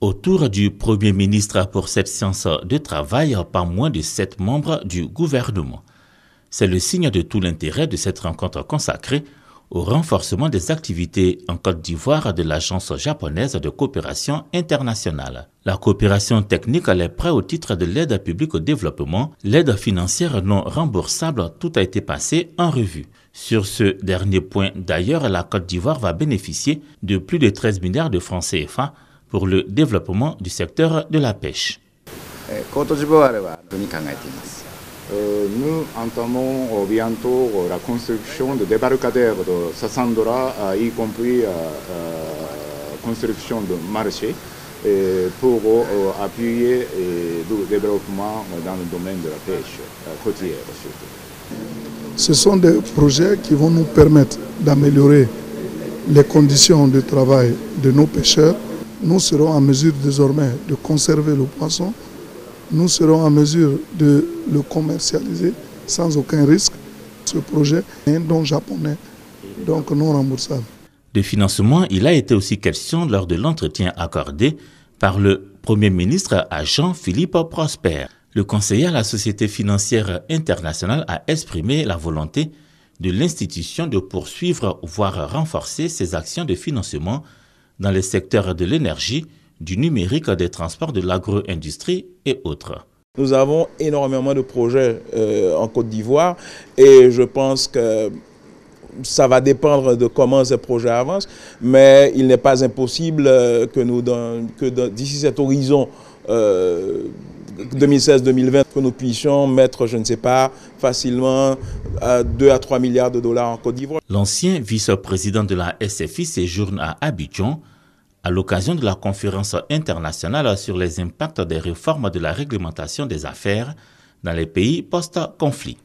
Autour du Premier ministre pour cette séance de travail, pas moins de 7 membres du gouvernement. C'est le signe de tout l'intérêt de cette rencontre consacrée au renforcement des activités en Côte d'Ivoire de l'Agence japonaise de coopération internationale. La coopération technique est prête au titre de l'aide publique au développement, l'aide financière non remboursable, tout a été passé en revue. Sur ce dernier point d'ailleurs, la Côte d'Ivoire va bénéficier de plus de 13 milliards de francs CFA pour le développement du secteur de la pêche. Nous entamons bientôt la construction de débarcadères de Sassandra, y compris construction de marchés pour appuyer le développement dans le domaine de la pêche côtière surtout. Ce sont des projets qui vont nous permettre d'améliorer les conditions de travail de nos pêcheurs. Nous serons en mesure désormais de conserver le poisson. Nous serons en mesure de le commercialiser sans aucun risque. Ce projet est un don japonais, donc non remboursable. De financement, il a été aussi question lors de l'entretien accordé par le Premier ministre à Jean-Philippe Prosper. Le conseiller à la Société financière internationale a exprimé la volonté de l'institution de poursuivre, voire renforcer ses actions de financement dans les secteurs de l'énergie, du numérique, des transports, de l'agro-industrie et autres. Nous avons énormément de projets en Côte d'Ivoire et je pense que ça va dépendre de comment ces projets avancent, mais il n'est pas impossible que d'ici cet horizon 2016-2020, que nous puissions mettre, je ne sais pas, facilement 2 à 3 milliards de dollars en Côte d'Ivoire. L'ancien vice-président de la SFI séjourne à Abidjan à l'occasion de la conférence internationale sur les impacts des réformes de la réglementation des affaires dans les pays post-conflit.